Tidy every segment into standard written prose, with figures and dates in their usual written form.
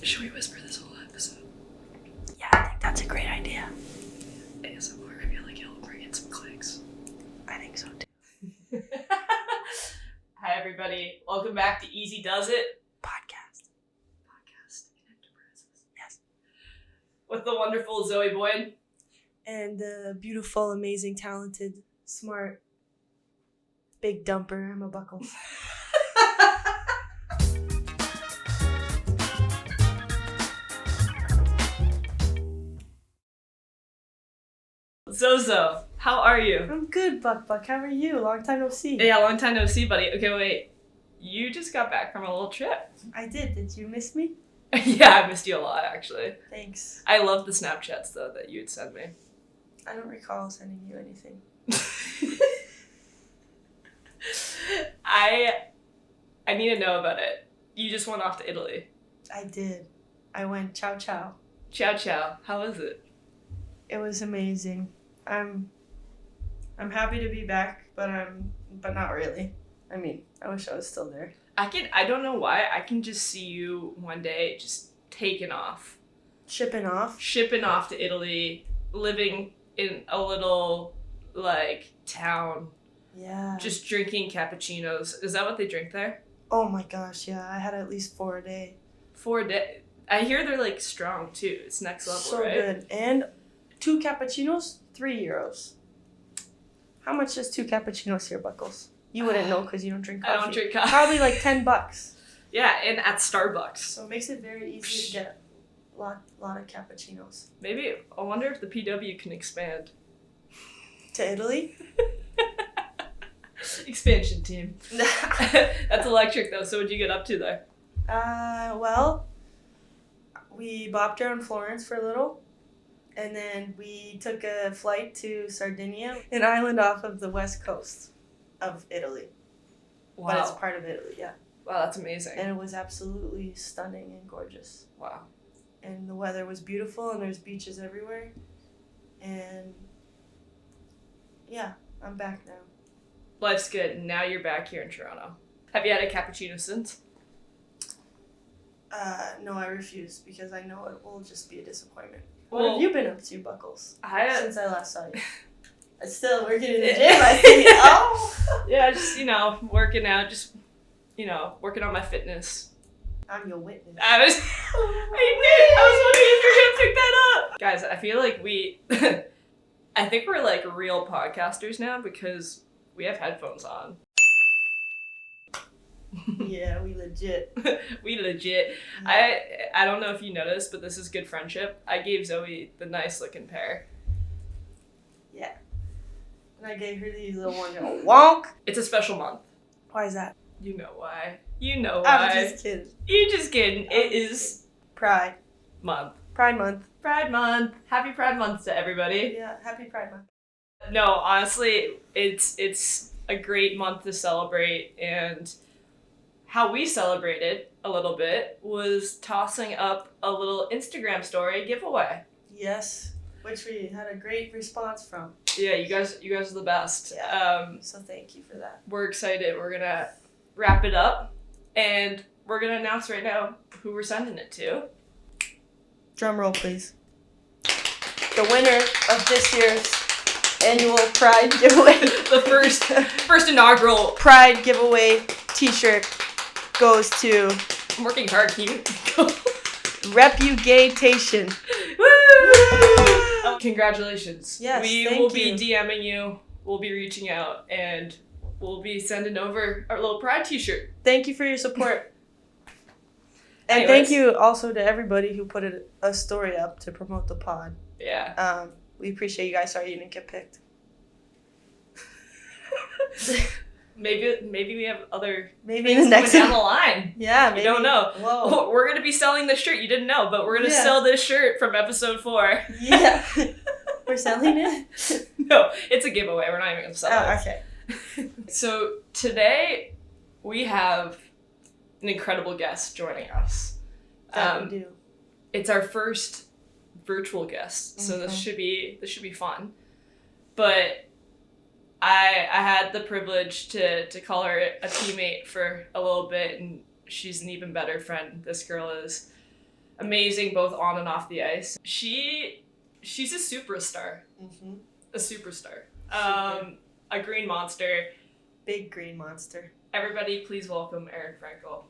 Should we whisper this whole episode? Yeah, I think that's a great idea. ASMR, I feel like it'll bring in some clicks. I think so too. Hi everybody, welcome back to EAZY Does It Podcast in Enterprises. Yes. With the wonderful Zoe Boyd. And the beautiful, amazing, talented, smart, big dumper, Emma Buckles. Zozo, how are you? I'm good, Buck. How are you? Long time no see. Yeah, long time no see, buddy. Okay, wait. You just got back from a little trip. I did. Did you miss me? Yeah, I missed you a lot, actually. Thanks. I love the Snapchats, though, that you'd send me. I don't recall sending you anything. I need to know about it. You just went off to Italy. I did. I went ciao ciao. Ciao ciao. How was it? It was amazing. I'm happy to be back, but not really. I mean, I wish I was still there. I don't know why, I can just see you one day just taking off. Shipping off To Italy, living in a little, town. Yeah. Just drinking cappuccinos. Is that what they drink there? Oh my gosh, yeah. I had at least 4 a day. 4 days. I hear they're, strong, too. It's next level, so right? So good. And 2 cappuccinos, €3. How much is 2 cappuccinos here, Buckles? You wouldn't know because you don't drink coffee. I don't drink coffee. Probably like $10. Yeah, and at Starbucks. So it makes it very easy to get a lot of cappuccinos. Maybe, I wonder if the PW can expand. To Italy? Expansion team. That's electric, though. So what'd you get up to there? Well, we bopped around Florence for a little. And then we took a flight to Sardinia, an island off of the west coast of Italy. Wow. But it's part of Italy, yeah. Wow, that's amazing. And it was absolutely stunning and gorgeous. Wow. And the weather was beautiful, and there's beaches everywhere. And yeah, I'm back now. Life's good. Now you're back here in Toronto. Have you had a cappuccino since? No, I refuse because I know it will just be a disappointment. Well, what have you been up to, Buckles? Since I last saw you. I'm still working in the gym. I see. Oh. Yeah, just working out, just working on my fitness. I'm your witness. I was wondering if you were gonna pick that up, guys. I feel like I think we're real podcasters now because we have headphones on. Yeah, we legit. We legit. Yeah. I don't know if you noticed, but this is good friendship. I gave Zoe the nice looking pair. Yeah. And I gave her these little ones. Wonk! It's a special month. Why is that? You know why. I'm just kidding. You're just kidding. It is Pride Month. Pride Month. Pride Month. Happy Pride Month to everybody. Yeah, happy Pride Month. No, honestly, it's a great month to celebrate, and how we celebrated a little bit was tossing up a little Instagram story giveaway. Yes, which we had a great response from. Yeah, you guys are the best. Yeah. So thank you for that. We're excited. We're gonna wrap it up, and we're gonna announce right now who we're sending it to. Drum roll, please. The winner of this year's annual Pride giveaway. The first inaugural Pride giveaway T-shirt goes to. I'm working hard. Can you go? Reputation. Woo! Congratulations. Yes, we will be DMing you. We'll be reaching out, and we'll be sending over our little Pride T-shirt. Thank you for your support. And Anyways. Thank you also to everybody who put a story up to promote the pod. Yeah. We appreciate you guys. Sorry you didn't get picked. Maybe we have other maybe things the next down the line. Yeah, maybe. You don't know. Whoa. We're gonna be selling this shirt. You didn't know, but we're gonna sell this shirt from episode 4. Yeah. We're selling it? No, it's a giveaway. We're not even gonna sell it. Okay. So today we have an incredible guest joining us. That we do. It's our first virtual guest, so this should be fun. But I had the privilege to call her a teammate for a little bit, and she's an even better friend. This girl is amazing both on and off the ice. She's a superstar. Mm-hmm. A superstar. Super. A green monster. Big green monster. Everybody, please welcome Aerin Frankel.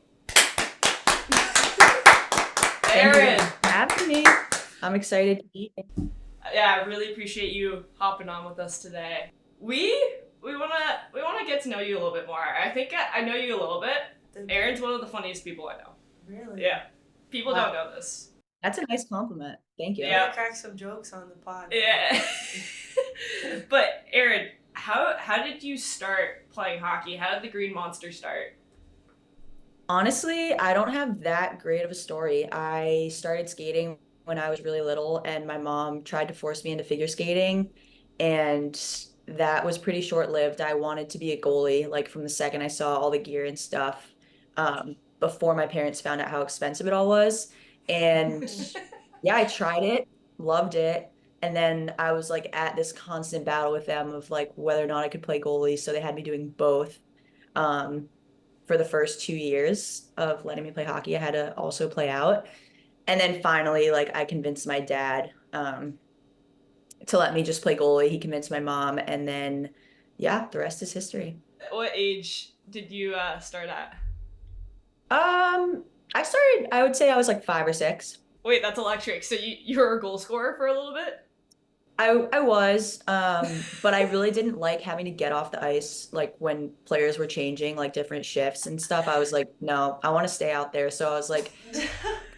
Thank Aerin! you for having me. I'm excited to be here. Yeah, I really appreciate you hopping on with us today. We wanna get to know you a little bit more. I think I know you a little bit. Aaron's one of the funniest people I know. Really? Yeah. People don't know this. That's a nice compliment. Thank you. Yeah. Crack some jokes on the pod. Yeah. But Aerin, how did you start playing hockey? How did the Green Monster start? Honestly, I don't have that great of a story. I started skating when I was really little, and my mom tried to force me into figure skating, and that was pretty short-lived. I wanted to be a goalie, like from the second I saw all the gear and stuff, before my parents found out how expensive it all was. And yeah, I tried it, loved it, and then I was like at this constant battle with them of like whether or not I could play goalie, so they had me doing both. Um, for the first 2 years of letting me play hockey. I had to also play out. And then finally, like I convinced my dad to let me just play goalie. He convinced my mom, and then yeah, the rest is history. What age did you start at? I started, I would say I was like 5 or 6. Wait, that's electric. So you were a goal scorer for a little bit? I was, but I really didn't like having to get off the ice like when players were changing like different shifts and stuff. I was like, no, I want to stay out there. So I was like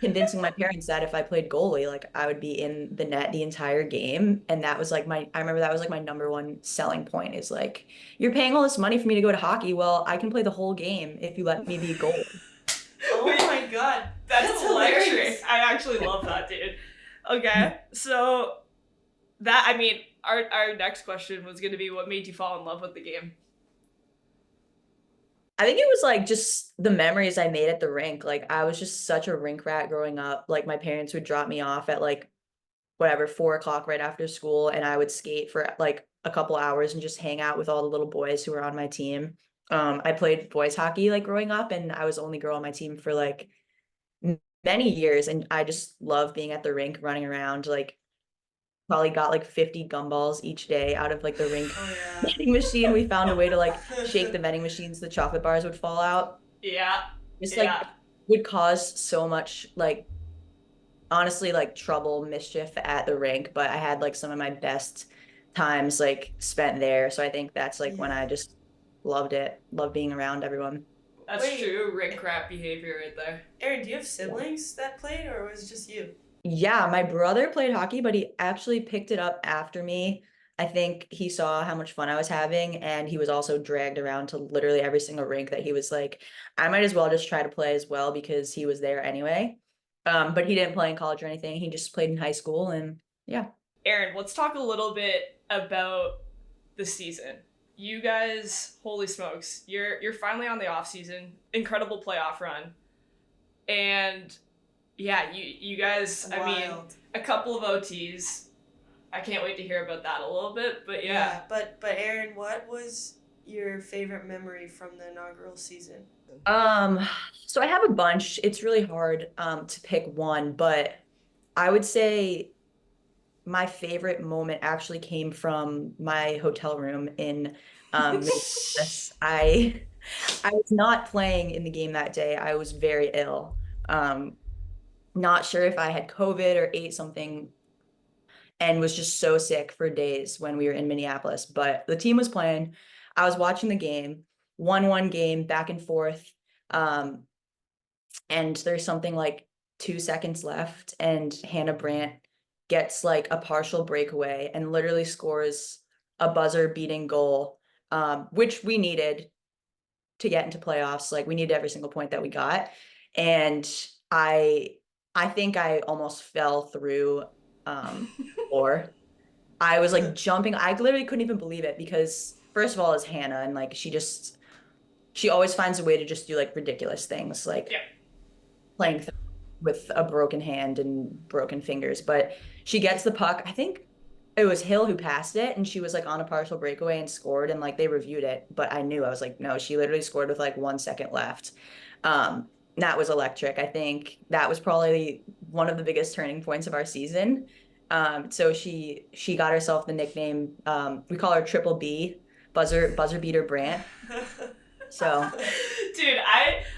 convincing my parents that if I played goalie, like I would be in the net the entire game. And that was like I remember that was like my number one selling point is like, you're paying all this money for me to go to hockey. Well, I can play the whole game if you let me be a goalie. Oh my god. That's hilarious. electric. I actually love that, dude. Okay, so that, I mean, our next question was going to be what made you fall in love with the game? I think it was like just the memories I made at the rink. Like I was just such a rink rat growing up. Like my parents would drop me off at like whatever 4 o'clock right after school, and I would skate for like a couple hours and just hang out with all the little boys who were on my team. I played boys hockey like growing up, and I was the only girl on my team for like many years, and I just love being at the rink running around. Like probably got like 50 gumballs each day out of like the rink Oh yeah. vending machine. We found a way to like shake the vending machines, the chocolate bars would fall out. Yeah. Just like would cause so much like honestly like trouble, mischief at the rink, but I had like some of my best times like spent there. So I think that's like when I just loved it, loved being around everyone. That's true rink rat behavior right there. Aerin, do you have siblings that played, or was it just you? Yeah, my brother played hockey, but he actually picked it up after me. I think he saw how much fun I was having, and he was also dragged around to literally every single rink that he was like, I might as well just try to play as well because he was there anyway. But he didn't play in college or anything. He just played in high school, and yeah. Aerin, let's talk a little bit about the season. You guys, holy smokes, you're finally on the off season. Incredible playoff run. And yeah, you guys, Wild. I mean, a couple of OTs. I can't wait to hear about that a little bit, but yeah. But Aerin, what was your favorite memory from the inaugural season? So I have a bunch. It's really hard to pick one, but I would say my favorite moment actually came from my hotel room in Minneapolis. I was not playing in the game that day. I was very ill. Not sure if I had COVID or ate something and was just so sick for days when we were in Minneapolis. But the team was playing. I was watching the game, 1-1 game, back and forth. And there's something like 2 seconds left, and Hannah Brandt gets like a partial breakaway and literally scores a buzzer beating goal, which we needed to get into playoffs. Like we needed every single point that we got. And I think I almost fell through floor. I was like jumping. I literally couldn't even believe it because first of all, it's Hannah, and like she always finds a way to just do like ridiculous things, like playing with a broken hand and broken fingers. But she gets the puck. I think it was Hill who passed it, and she was like on a partial breakaway and scored, and like they reviewed it. But I was like, no, she literally scored with like 1 second left. that was electric. I think that was probably one of the biggest turning points of our season. So she got herself the nickname, we call her Triple B, buzzer beater Brant. So Dude,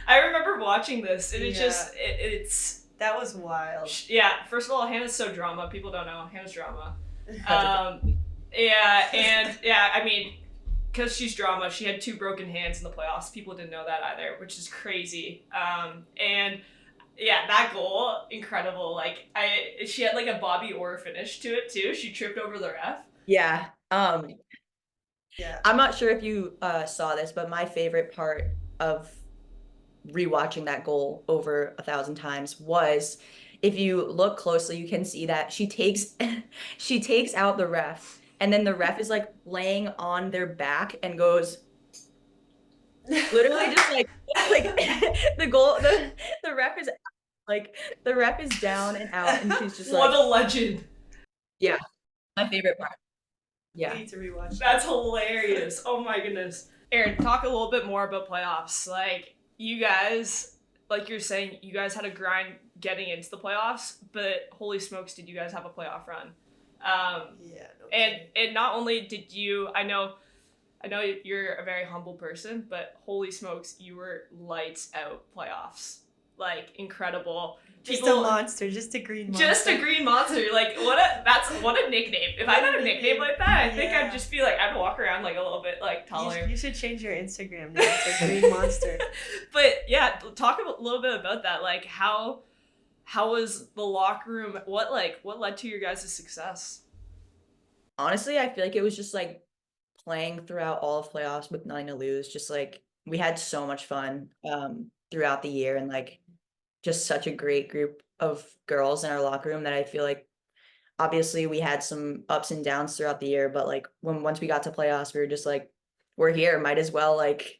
I remember watching this, and Yeah. it's That was wild. yeah. First of all, Hannah's so drama. People don't know Hannah's drama. that's Yeah, and yeah, I mean, because she's drama, she had 2 broken hands in the playoffs. People didn't know that either, which is crazy. And yeah, that goal, incredible. Like she had like a Bobby Orr finish to it too. She tripped over the ref. yeah. Yeah. I'm not sure if you saw this, but my favorite part of rewatching that goal over 1,000 times was if you look closely, you can see that she takes she takes out the ref, and then the ref is like laying on their back and goes literally just like the ref is like the ref is down and out, and she's just What like, a legend. yeah, my favorite part. We Yeah. need to rewatch. That's hilarious. Oh my goodness. Aerin, talk a little bit more about playoffs. Like, you guys, like you're saying, you guys had a grind getting into the playoffs, but holy smokes, did you guys have a playoff run? Yeah. No And kidding. not only did you, I know you're a very humble person, but holy smokes, you were lights out playoffs. Like, incredible. Just People- a monster, just a green monster. Just a green monster. Like, what a nickname. If I had a nickname like that, I think I'd just be like, I'd walk around like a little bit like taller. You should change your Instagram name to Green Monster. But yeah, talk a little bit about that. Like, how was the locker room? What led to your guys' success? Honestly, I feel like it was just like playing throughout all of playoffs with nothing to lose. Just like we had so much fun throughout the year, and like just such a great group of girls in our locker room that I feel like obviously we had some ups and downs throughout the year, but like once we got to playoffs, we were just like, we're here, might as well like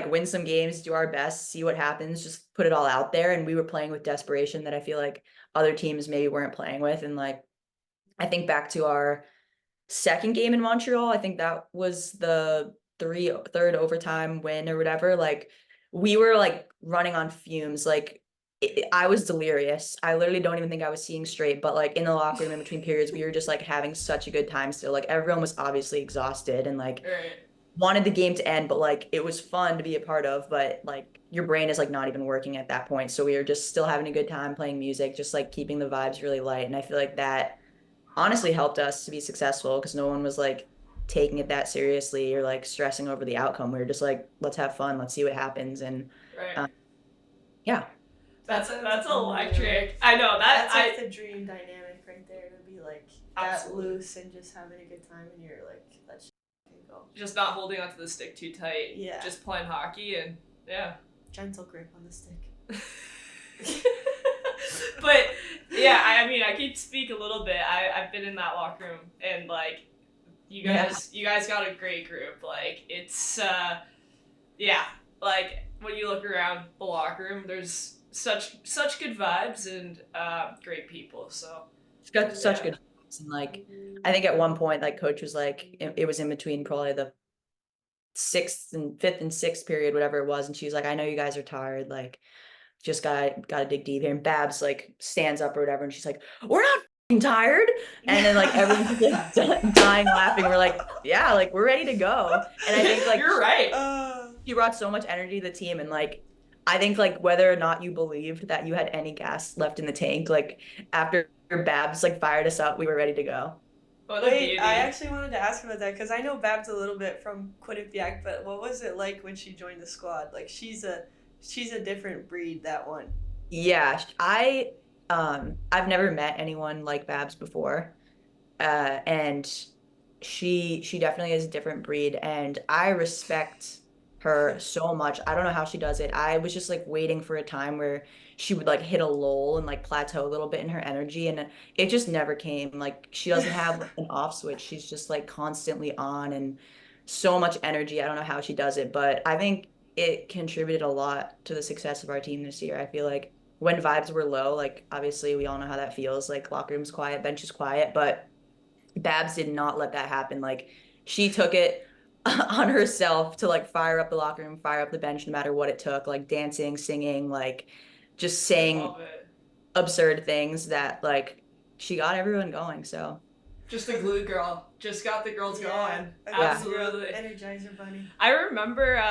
win some games, do our best, see what happens, just put it all out there. And we were playing with desperation that I feel like other teams maybe weren't playing with. And like I think back to our second game in Montreal, I think that was the third overtime win or whatever. Like we were like running on fumes. Like I was delirious. I literally don't even think I was seeing straight. But like in the locker room in between periods, we were just like having such a good time still. Like everyone was obviously exhausted and like Right. wanted the game to end, but like it was fun to be a part of. But like your brain is like not even working at that point. So we were just still having a good time playing music, just like keeping the vibes really light. And I feel like that honestly helped us to be successful because no one was like taking it that seriously or like stressing over the outcome. We were just like, let's have fun, let's see what happens. And Right. yeah. That's unreal. electric. I know that. That's like the dream dynamic right there, to be like that Absolutely. loose and just having a good time, and you're like, let's go. Just not holding onto the stick too tight. Yeah. Just playing hockey and yeah. Gentle grip on the stick. But yeah, I mean, I could speak a little bit. I've been in that locker room, and like, you guys got a great group. Like, it's yeah, like when you look around the locker room, there's such good vibes and great people. So It's got such Yeah. good vibes. And like I think at one point like coach was like it was in between probably the fifth and sixth period, whatever it was, and she was like, I know you guys are tired, like just gotta dig deep here. And Babs like stands up or whatever, and she's like, we're not f***ing tired. And then like everyone's like dying laughing. We're like, yeah, like we're ready to go. And I think like you're right. she brought so much energy to the team. And like I think like whether or not you believed that you had any gas left in the tank, like after Babs like fired us up, we were ready to go. What a Wait, beauty. I actually wanted to ask about that because I know Babs a little bit from Quinnipiac, but what was it like when she joined the squad? Like she's a different breed, that one. Yeah, I've never met anyone like Babs before. And she definitely is a different breed, and I respect her so much. I don't know how she does it. I was just like waiting for a time where she would like hit a lull and like plateau a little bit in her energy, and it just never came. Like she doesn't have like, an off switch. She's just like constantly on and so much energy. I don't know how she does it, but I think it contributed a lot to the success of our team this year. I feel like when vibes were low, like obviously we all know how that feels, like locker room's quiet, bench is quiet, but Babs did not let that happen. Like she took it on herself to like fire up the locker room, fire up the bench, no matter what it took, like dancing, singing, like just I saying love it. absurd things that like she got everyone going. So Just a glue girl. Just got the girls going. Yeah. Absolutely. Energizer bunny. I remember,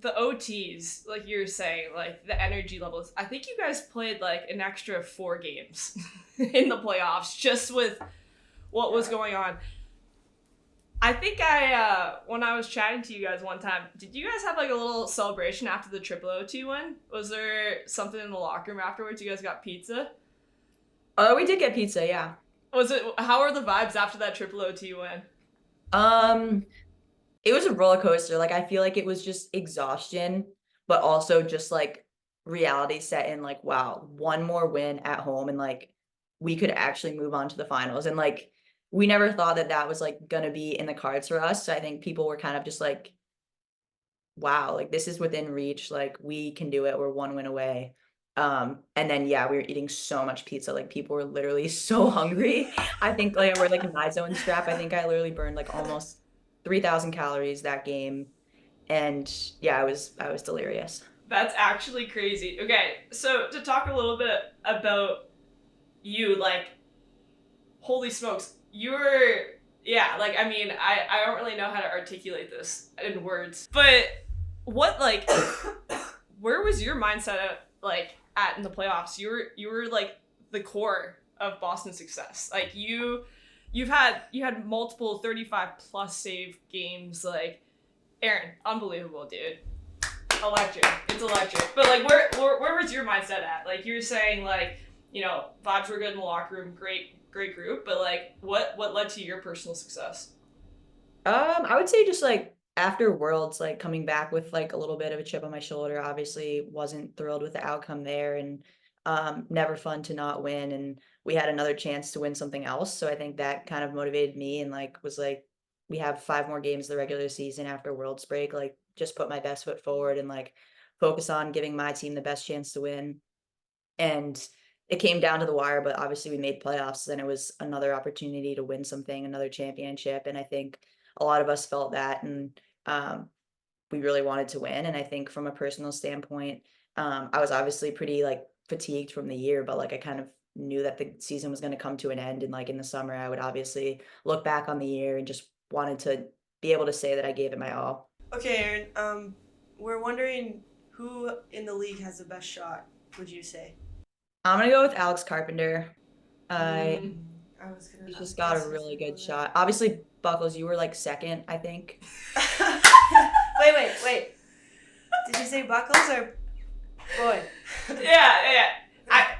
the OTs, like you were saying, like the energy levels. I think you guys played like an extra 4 games in the playoffs just with what was going on. I think when I was chatting to you guys one time, did you guys have like a little celebration after the triple OT win? Was there something in the locker room afterwards? You guys got pizza? Oh, we did get pizza, yeah. How are the vibes after that triple OT win? Um, it was a roller coaster. Like I feel like it was just exhaustion, but also just like reality set in like, wow, one more win at home and like we could actually move on to the finals. And like we never thought that that was like gonna be in the cards for us. So I think people were kind of just like, wow, like this is within reach. Like we can do it. We're one win away. And then yeah, we were eating so much pizza. Like people were literally so hungry. I think like we're like a my zone strap. I think I literally burned like almost 3,000 calories that game. And yeah, I was delirious. That's actually crazy. Okay, so to talk a little bit about you, like, holy smokes, I don't really know how to articulate this in words, but what, like, where was your mindset at in the playoffs? You were like the core of Boston's success. Like you had multiple 35 plus save games. Like Aerin, unbelievable, dude. Electric. It's electric. But like where was your mindset at? Like you were saying like, vibes were good in the locker room, great group, but like what led to your personal success? I would say just like after Worlds, like coming back with like a little bit of a chip on my shoulder, obviously wasn't thrilled with the outcome there and never fun to not win. And we had another chance to win something else. So I think that kind of motivated me and like was like, we have 5 more games the regular season after Worlds break, like just put my best foot forward and like focus on giving my team the best chance to win. And it came down to the wire, but obviously we made playoffs, and it was another opportunity to win something, another championship. And I think a lot of us felt that, and we really wanted to win. And I think from a personal standpoint, I was obviously pretty like fatigued from the year, but like I kind of knew that the season was going to come to an end. And like in the summer, I would obviously look back on the year and just wanted to be able to say that I gave it my all. Okay, Aerin. We're wondering who in the league has the best shot. Would you say? I'm gonna go with Alex Carpenter. Mm. I was gonna. He's I was just got a guessing really something good like shot. Obviously, Buckles, you were like second, I think. that. Wait. Did you say Buckles or Boyd? Yeah.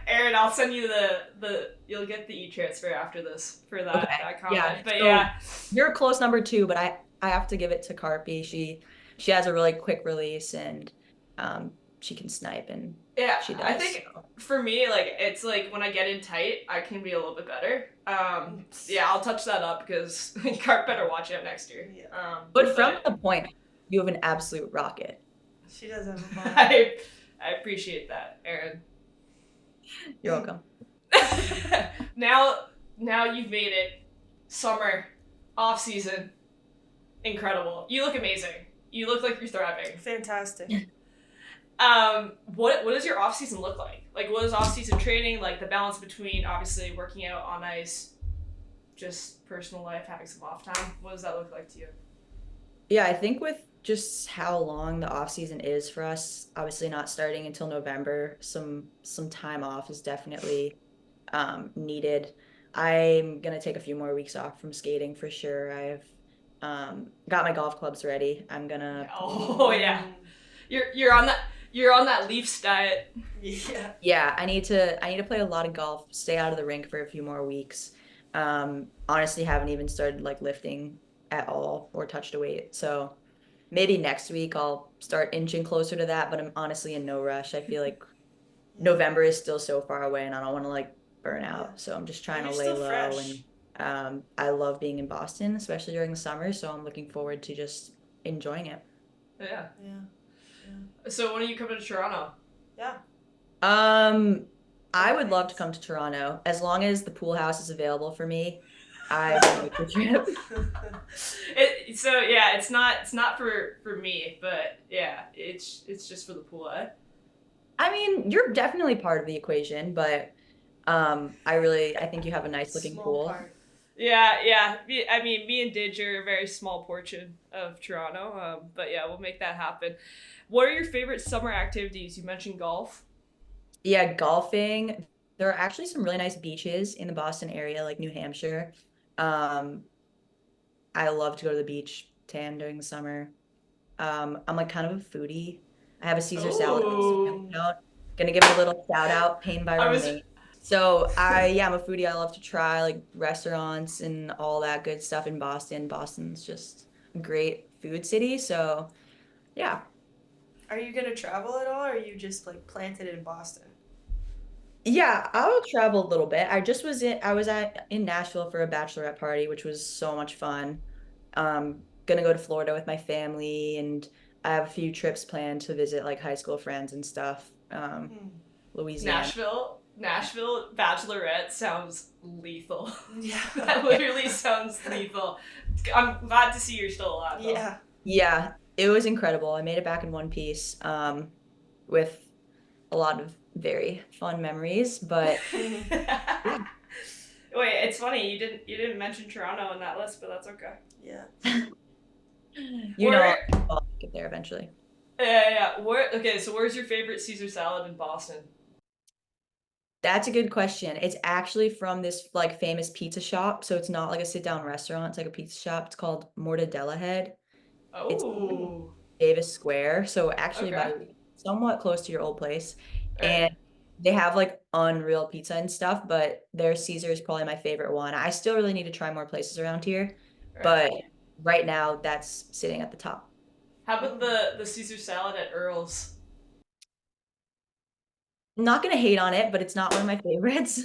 Aerin, I'll send you the you'll get the e-transfer after this for that, Okay. that comment. Yeah. But So yeah. you're a close number 2, but I have to give it to Carpy. She has a really quick release and she can snipe and Yeah, she I does. think So. for me, like it's like when I get in tight, I can be a little bit better. Yeah, I'll touch that up because Cart better watch out next year. Yeah. But from the point, you have an absolute rocket. She does have a ball. I appreciate that, Aerin. You're welcome. Now you've made it. Summer, off season, incredible. You look amazing. You look like you're thriving. Fantastic. What does your off season look like? Like, what is off season training like? The balance between obviously working out on ice, just personal life, having some off time. What does that look like to you? Yeah, I think with just how long the off season is for us, obviously not starting until November, some time off is definitely needed. I'm gonna take a few more weeks off from skating for sure. I've got my golf clubs ready. I'm gonna Oh yeah, you're on that Leafs diet. Yeah. Yeah, I need to play a lot of golf, stay out of the rink for a few more weeks. Honestly haven't even started like lifting at all or touched a weight. So maybe next week I'll start inching closer to that, but I'm honestly in no rush. I feel like November is still so far away and I don't want to like burn Yeah. out. So I'm just Well, trying to you're lay still low fresh. and I love being in Boston, especially during the summer, so I'm looking forward to just enjoying it. Yeah. Yeah. So when are you coming to Toronto? Yeah. Um, I would love to Thanks. come to Toronto as long as the pool house is available for me. I would make the trip. It's not for me, but yeah, it's just for the pool. Eh? I mean, you're definitely part of the equation, but I think you have a nice looking Small pool. part. Yeah. I mean, me and Didge are a very small portion of Toronto, but yeah, we'll make that happen. What are your favorite summer activities? You mentioned golf. Yeah, golfing. There are actually some really nice beaches in the Boston area, like New Hampshire. Um, I love to go to the beach, tan during the summer. I'm like kind of a foodie. I have a Caesar salad Oh, out. Gonna give it a little shout out, Pain by I was Romaine. I'm a foodie. I love to try like restaurants and all that good stuff in Boston. Boston's just a great food city. So yeah. Are you gonna travel at all, or are you just like planted in Boston? Yeah, I'll travel a little bit. I was in Nashville for a bachelorette party, which was so much fun. Gonna go to Florida with my family, and I have a few trips planned to visit like high school friends and stuff. Hmm. Louisiana. Nashville Bachelorette sounds lethal. Yeah. That literally sounds lethal. I'm glad to see you're still alive. Though. Yeah. Yeah, it was incredible. I made it back in one piece, with a lot of very fun memories, but yeah. Wait, it's funny you didn't mention Toronto in that list, but that's okay. Yeah. You know, Where I'll get there eventually. yeah. So where's your favorite Caesar salad in Boston? That's a good question. It's actually from this like famous pizza shop, so it's not like a sit-down restaurant. It's like a pizza shop. It's called Mortadella Head. It's Oh, Davis Square, so actually okay. by somewhat close to your old place. All right. And they have like unreal pizza and stuff, but their Caesar is probably my favorite one. I still really need to try more places around here, All right. but right now that's sitting at the top. How about the Caesar salad at Earl's? I'm not gonna hate on it, but it's not one of my favorites.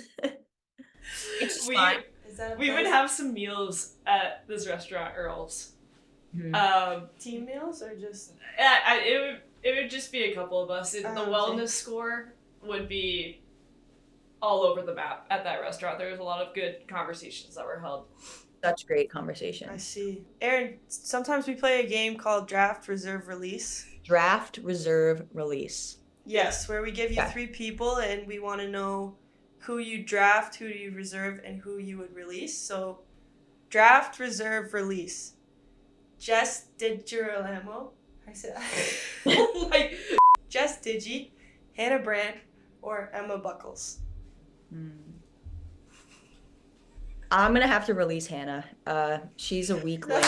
It's fine. we Is that a we would place? have some meals at this restaurant, Earl's. Mhm. Team meals or just? It would just be a couple of us. The Okay. wellness score would be all over the map at that restaurant. There was a lot of good conversations that were held. Such great I conversation. see. Aaron, sometimes we play a game called Draft, Reserve, Release. Draft, reserve, release. Yes, where we give you Okay. 3 people and we want to know who you draft, who you reserve, and who you would release. So, draft, reserve, release. Jess Digirolamo. I said Like, Jess Digi, Hannah Brandt, or Emma Buckles. Hmm. I'm gonna have to release Hannah. She's a weak link.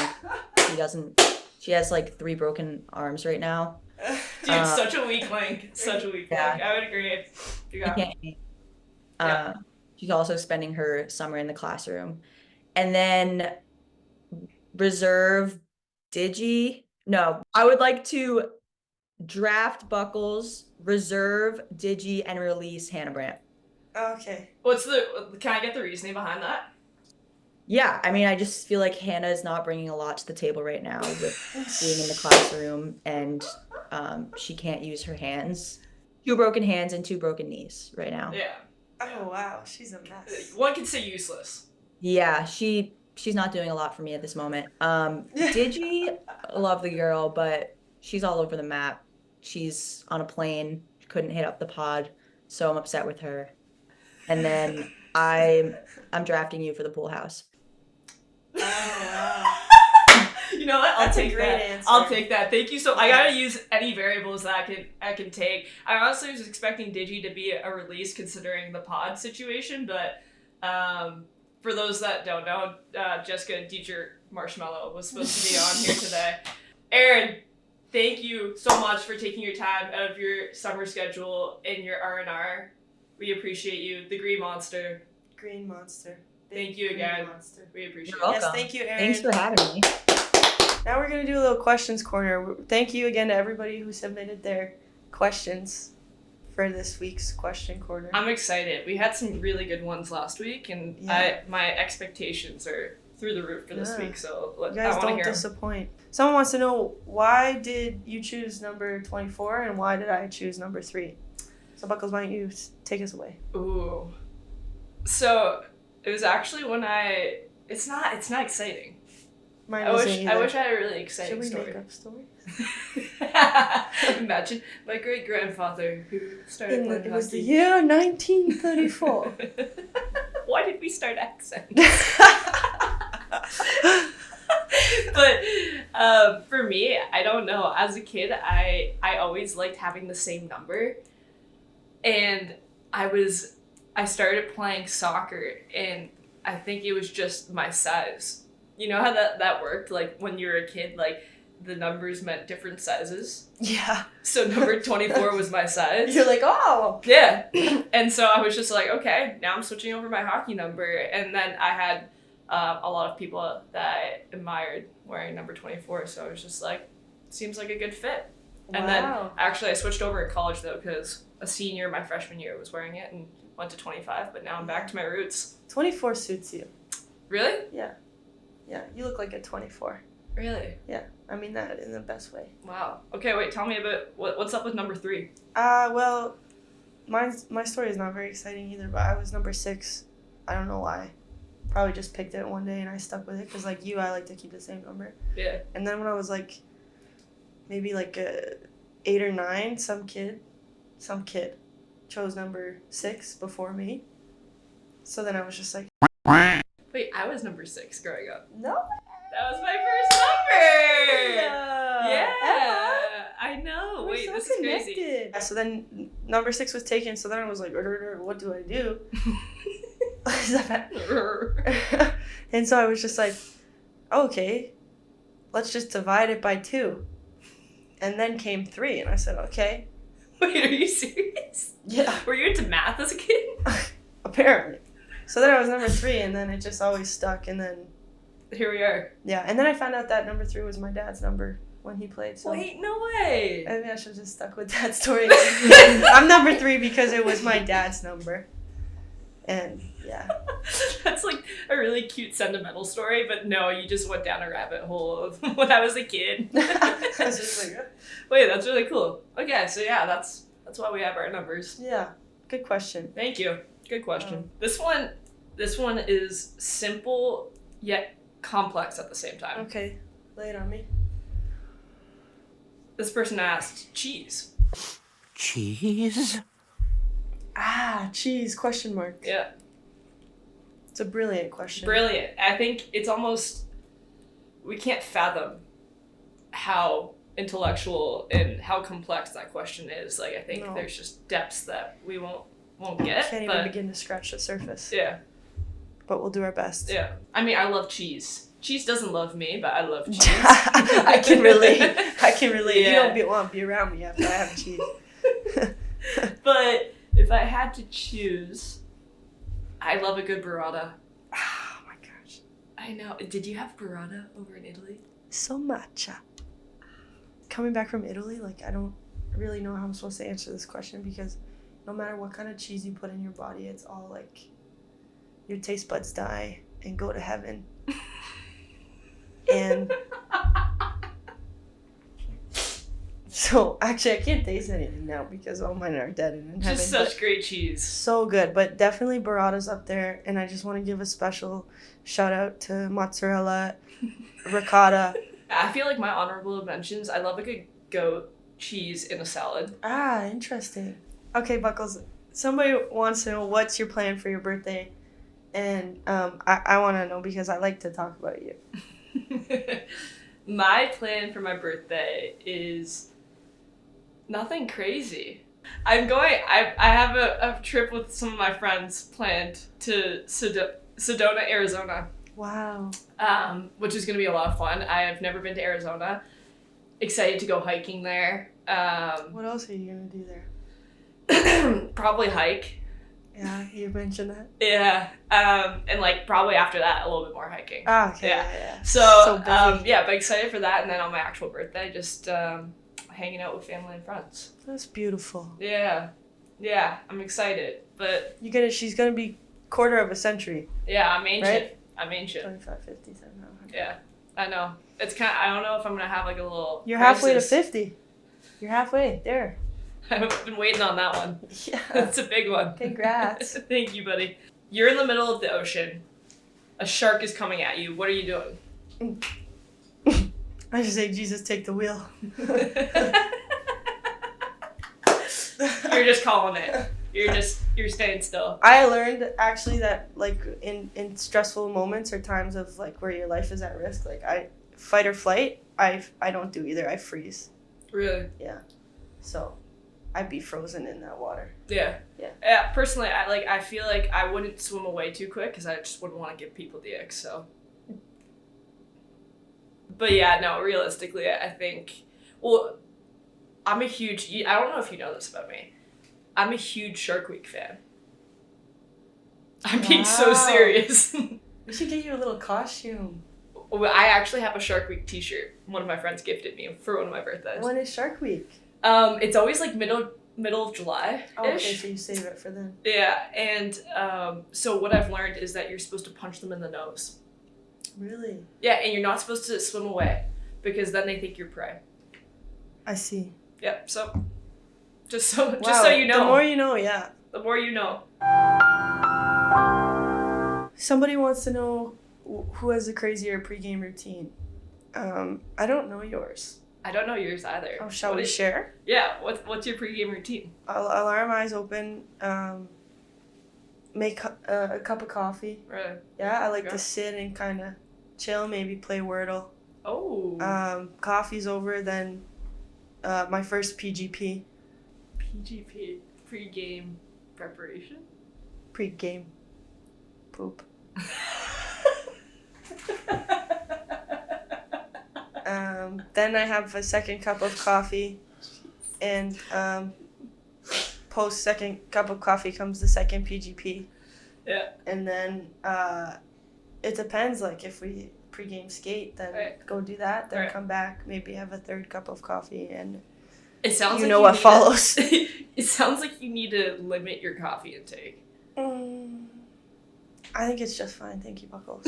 She has like 3 broken arms right now. dude, such a weak link. Such a weak Yeah. link. I would agree. She can't. Yeah. She's also spending her summer in the classroom. And then reserve Digi. No, I would like to draft Buckles, reserve Digi, and release Hannah Brandt. Okay. Can I get the reasoning behind that? Yeah, I mean, I just feel like Hannah is not bringing a lot to the table right now with being in the classroom, and she can't use her hands. 2 broken hands and 2 broken knees right now. Yeah. Oh, wow. She's a mess. One could say useless. Yeah, she's not doing a lot for me at this moment. Digi, a lovely girl, but she's all over the map. She's on a plane, couldn't hit up the pod, so I'm upset with her. And then I'm drafting you for the pool house. Oh, wow. You know what? I'll That's a take great that. answer. I'll take that. Thank you. So I Yeah. gotta use any variables that I can take. I honestly was expecting Digi to be a release considering the pod situation, but for those that don't know, Jessica Dieter Marshmallow was supposed to be on here today. Aerin, thank you so much for taking your time out of your summer schedule in your R&R. We appreciate you, the Green Monster. Green Monster. Thank you Green again. Monster. We appreciate You're it. Yes, welcome. thank you, Aaron. Thanks for having me. Now we're going to do a little questions corner. Thank you again to everybody who submitted their questions for this week's question corner. I'm excited. We had some really good ones last week, and Yeah. my expectations are through the roof for this Yeah. week. So You I guys want to don't hear 'em. disappoint. Someone wants to know, why did you choose number 24 and why did I choose number 3? So Buckles, why don't you take us away? Ooh. So it was actually It's not exciting. Mine I isn't wish either. I had a really exciting Should we story. make up stories? Imagine my great grandfather who started playing hockey. It was the year 1934. Why did we start accents? But for me, I don't know. As a kid, I always liked having the same number, and I started playing soccer, and I think it was just my size. You know how that worked? Like when you were a kid, like the numbers meant different sizes. Yeah. So number 24 was my size. You're like, oh. Yeah. And so I was just like, okay, now I'm switching over my hockey number. And then I had a lot of people that I admired wearing number 24. So I was just like, seems like a good fit. And then actually I switched over in college though, because a senior my freshman year was wearing it and went to 25. But now I'm back to my roots. 24 suits you. Really? Yeah. Yeah, you look like a 24. Really? Yeah, I mean that in the best way. Wow. Okay, wait, tell me about what's up with number 3? Well, my story is not very exciting either, but I was number 6. I don't know why. Probably just picked it one day and I stuck with it because like you, I like to keep the same number. Yeah. And then when I was like, maybe like 8 or 9, some kid chose number 6 before me. So then I was just like, Wait, I was number 6 growing up. no. That was my first number. Yeah. Emma. I know. We're Wait, so this is crazy. connected. Yeah, so then number 6 was taken. So then I was like, what do I do? Is that bad? And so I was just like, okay, let's just divide it by 2. And then came 3, and I said, okay. Wait, are you serious? Yeah. Were you into math as a kid? Apparently. So then I was number 3, and then it just always stuck, and then Here we are. yeah, and then I found out that number 3 was my dad's number when he played. So Wait, no way. maybe I should have just stuck with that story. I'm number 3 because it was my dad's number, and yeah. That's like a really cute sentimental story, but no, you just went down a rabbit hole of when I was a kid. I was just like, Wait, that's really cool. Okay, so yeah, that's why we have our numbers. yeah, good question. Thank you. Good question. This one is simple yet complex at the same time. Okay, lay it on me. This person asked cheese. Cheese? Cheese, question mark. Yeah. It's a brilliant question. Brilliant. I think it's almost, we can't fathom how intellectual and how complex that question is. Like, I think No. there's just depths that we won't get. Can't but even begin to scratch the surface. Yeah. But we'll do our best. Yeah. I mean, I love cheese. Cheese doesn't love me, but I love cheese. I can relate. Yeah. You don't want to be around me after I have cheese. But if I had to choose, I love a good burrata. Oh my gosh. I know. Did you have burrata over in Italy? So much. Coming back from Italy, like, I don't really know how I'm supposed to answer this question because no matter what kind of cheese you put in your body, it's all like your taste buds die and go to heaven. And so actually I can't taste anything now because all mine are dead and in heaven. Just such great cheese. So good, but definitely burrata's up there, and I just want to give a special shout out to mozzarella, ricotta. I feel like my honorable mentions, I love a good goat cheese in a salad. Interesting. Okay, Buckles, somebody wants to know what's your plan for your birthday, and I want to know because I like to talk about you. My plan for my birthday is nothing crazy. I have a trip with some of my friends planned to Sedona, Arizona. Wow. Which is going to be a lot of fun. I have never been to Arizona. Excited to go hiking there. What else are you going to do there? Probably hike. Yeah, you mentioned that. Yeah. And like probably after that, a little bit more hiking. Okay. Yeah. Yeah. So, busy. yeah, but excited for that. And then on my actual birthday, just hanging out with family and friends. That's beautiful. Yeah. Yeah, I'm excited. But She's going to be quarter of a century. yeah, I'm ancient. Right? I'm ancient. 25, 50, 700. Yeah, I know. It's kind of, I don't know if I'm going to have like a little You're halfway to crisis. 50. You're halfway there. I've been waiting on that one. Yeah. That's a big one. Congrats. Thank you, buddy. You're in the middle of the ocean. a shark is coming at you. What are you doing? I just say, Jesus, take the wheel. You're just calling it. You're staying still. I learned actually that like in stressful moments or times of like where your life is at risk, like I fight or flight, I don't do either. I freeze. Really? Yeah. So I'd be frozen in that water. Yeah. Yeah. Personally, I feel like I wouldn't swim away too quick because I just wouldn't want to give people the ick. So. But yeah, no. Realistically, I think. Well, I'm a huge. I don't know if you know this about me. I'm a huge Shark Week fan. I'm being so serious. We should get you a little costume. I actually have a Shark Week t-shirt. One of my friends gifted me for one of my birthdays. When is Shark Week? It's always like middle of July-ish. Oh, okay, so you save it for then. Yeah, and so what I've learned is that you're supposed to punch them in the nose. Really? Yeah, and you're not supposed to swim away because then they think you're prey. I see. Yep. So just so you know. The more you know, yeah. The more you know. Somebody wants to know who has a crazier pregame routine. I don't know yours. I don't know yours either. Oh, shall we share? Yeah. What's your pregame routine? Alarm, eyes open. Make a cup of coffee. Right. Yeah, I like to sit and kind of chill. Maybe play Wordle. Oh. Coffee's over, then my first PGP. PGP. Pre-game preparation? Pre-game. Poop. Then I have a second cup of coffee, and post second cup of coffee comes the second PGP. Yeah. And then it depends. Like if we pregame skate, then go do that. Then come back, maybe have a third cup of coffee, and it sounds you like know what follows. It sounds like you need to limit your coffee intake. I think it's just fine. Thank you, Buckles.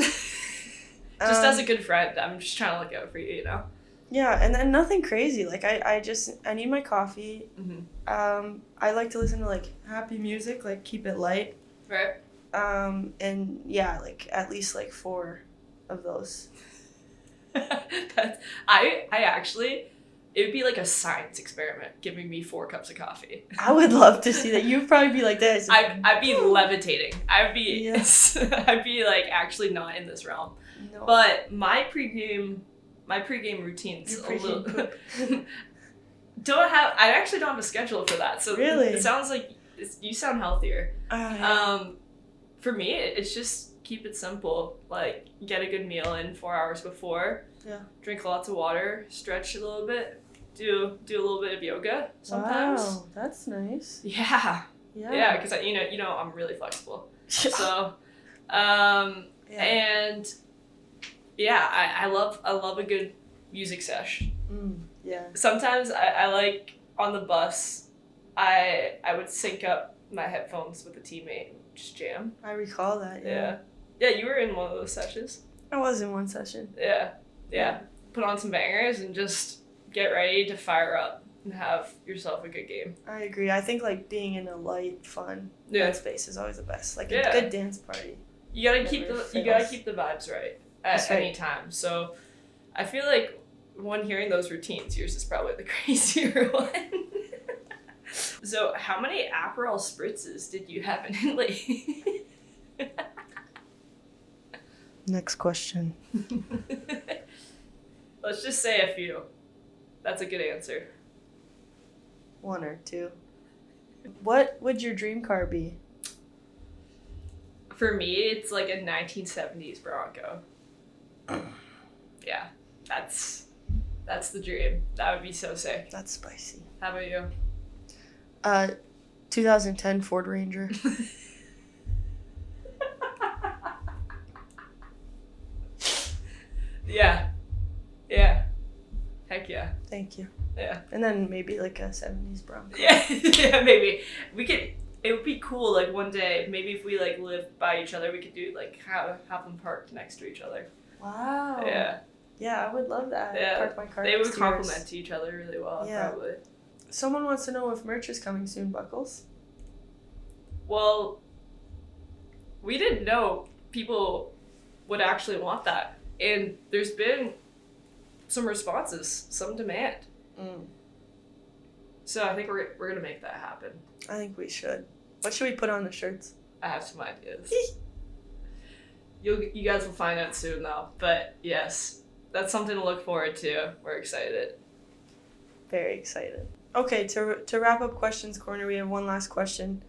Just as a good friend, I'm just trying to look out for you, you know? Yeah, and then nothing crazy. Like, I need my coffee. Mm-hmm. I like to listen to, like, happy music, like, keep it light. Right. And, yeah, like, at least, like, 4 of those. I actually, it would be like a science experiment, giving me 4 cups of coffee. I would love to see that. You'd probably be like this. I'd be levitating. I'd be, Yes. I'd be, like, actually not in this realm. No. But my pregame routine's a little I actually don't have a schedule for that. So really? It sounds like you sound healthier. Yeah. For me, it's just keep it simple. Like get a good meal in 4 hours before. Yeah. Drink lots of water, stretch a little bit, do a little bit of yoga sometimes. Wow, that's nice. Yeah. Yeah, because you know I'm really flexible. So, and yeah, I love a good music sesh. Yeah. Sometimes I like on the bus, I would sync up my headphones with a teammate and just jam. I recall that. Yeah. Yeah, you were in one of those sessions. I was in one session. Yeah. Put on some bangers and just get ready to fire up and have yourself a good game. I agree. I think like being in a light, fun space is always the best. Like a good dance party. You gotta keep the vibes right at any time. So I feel like when hearing those routines, yours is probably the crazier one. So how many Aperol spritzes did you have in Italy? Next question. Let's just say a few. That's a good answer. 1 or 2. What would your dream car be? For me, it's like a 1970s Bronco. Yeah, that's the dream. That would be so sick. That's spicy. How about you? 2010 Ford Ranger. Yeah. Heck yeah. Thank you. Yeah. And then maybe like a 70s Bronco. Yeah, maybe. It would be cool, like, one day, maybe if we, like, lived by each other, we could do, like, have them parked next to each other. Wow. Yeah. Yeah, I would love that. Yeah. Park my car They would next to yours. complement each other really well, Yeah. probably. Someone wants to know if merch is coming soon, Buckles. Well, we didn't know people would actually want that. And there's been some responses, some demand. So I think we're going to make that happen. I think we should. What should we put on the shirts? I have some ideas. You guys will find out soon, though. But yes, that's something to look forward to. We're excited. Very excited. Okay, to wrap up Questions Corner, we have one last question,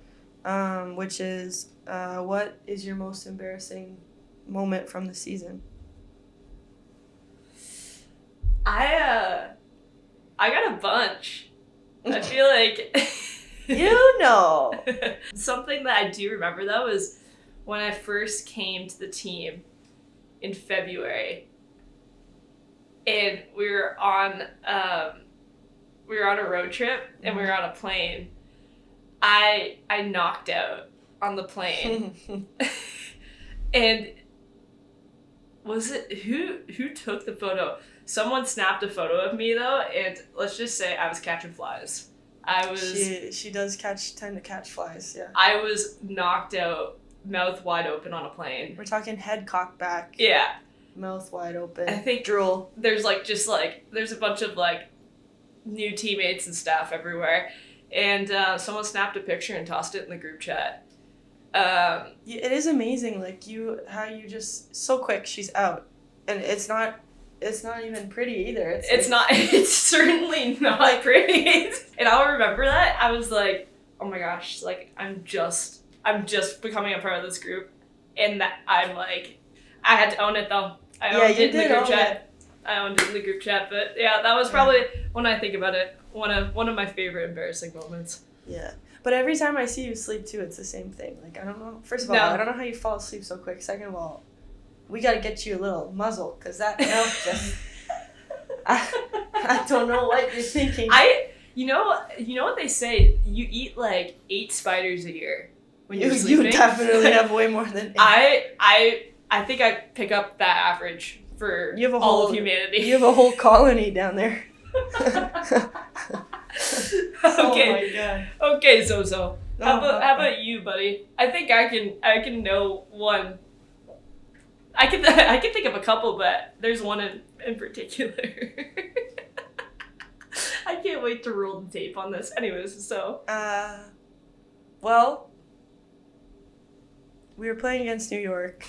which is, what is your most embarrassing moment from the season? I got a bunch. I feel like... You know. Something that I do remember, though, is when I first came to the team in February, and we were on a road trip, and we were on a plane. I knocked out on the plane. And was it who took the photo? Someone snapped a photo of me, though, and let's just say I was catching flies. She does tend to catch flies, yeah. I was knocked out, mouth wide open on a plane. We're talking head cocked back. Yeah. Mouth wide open. I think drool. There's there's a bunch of new teammates and staff everywhere, and someone snapped a picture and tossed it in the group chat. It is amazing, how you just so quick she's out, and it's not even pretty either. It's certainly not pretty. And I'll remember that. I was like, oh my gosh, I'm just becoming a part of this group. And that I had to own it though. I owned it in the group chat. I owned it in the group chat, but yeah, that was probably, when I think about it, one of my favorite embarrassing moments. Yeah. But every time I see you sleep too, it's the same thing. I don't know. First of all, I don't know how you fall asleep so quick. Second of all, we got to get you a little muzzle, because that milk just... I don't know what you're thinking. You know what they say? You eat 8 spiders a year when you're sleeping. You definitely have way more than 8. I think I pick up that average for all of humanity. You have a whole colony down there. Okay. Oh my god. Okay, Zozo. How about you, buddy? I think I can know one. I can think of a couple, but there's one in particular. I can't wait to roll the tape on this. Anyways, so. Well, we were playing against New York,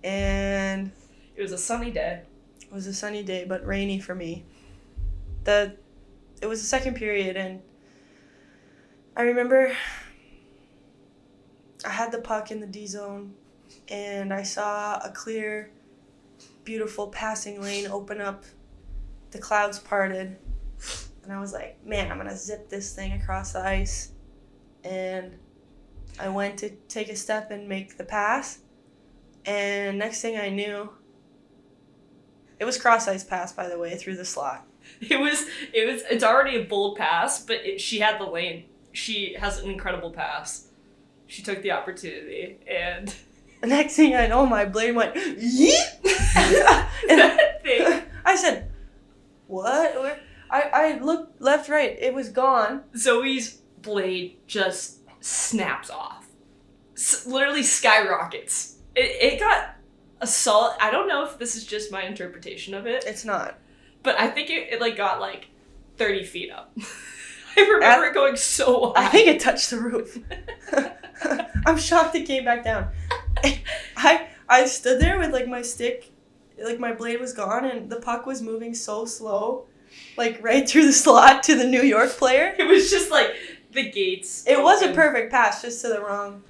and it was a sunny day. It was a sunny day, but rainy for me. It was the second period, and I remember I had the puck in the D zone, and I saw a clear, beautiful passing lane open up. The clouds parted, and I was like, man, I'm going to zip this thing across the ice. And I went to take a step and make the pass, and next thing I knew, it was cross-ice pass, by the way, through the slot. It's already a bold pass, but she had the lane. She has an incredible pass. She took the opportunity, and the next thing I know, my blade went, yeet! And I said, what? Where? I looked left, right. It was gone. Zoe's blade just snaps off. Literally skyrockets. It got a solid... I don't know if this is just my interpretation of it. It's not. But I think it got 30 feet up. I remember it going so high. I think it touched the roof. I'm shocked it came back down. I stood there with my stick, my blade was gone, and the puck was moving so slow, right through the slot to the New York player. It was just the gates. It was a perfect pass, just to the wrong.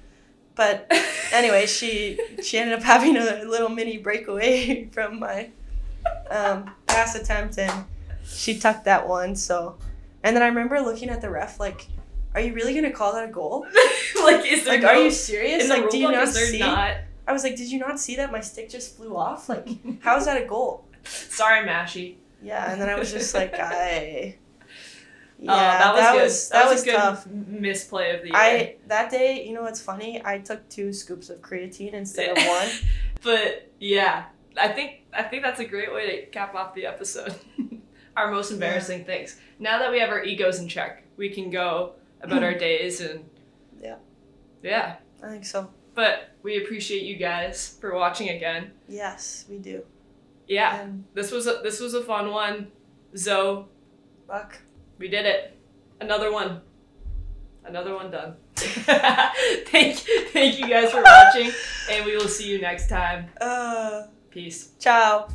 But anyway, she ended up having a little mini breakaway from my pass attempt, and she tucked that one. So, and then I remember looking at the ref are you really gonna call that a goal? Is there are you serious? In the rule do you book, not is there see? Not? I was did you not see that my stick just flew off? How is that a goal? Sorry, Mashy. Yeah, and then I was just that was a good tough. Misplay of the year. That day, you know what's funny? I took 2 scoops of creatine instead of 1. But yeah, I think that's a great way to cap off the episode. Our most embarrassing things. Now that we have our egos in check, we can go about our days and yeah. Yeah. I think so. But we appreciate you guys for watching again. Yes, we do. Yeah, And this was a fun one. Zoe, Buck. we did it. Another one done. Thank you guys for watching, and we will see you next time. Peace. Ciao.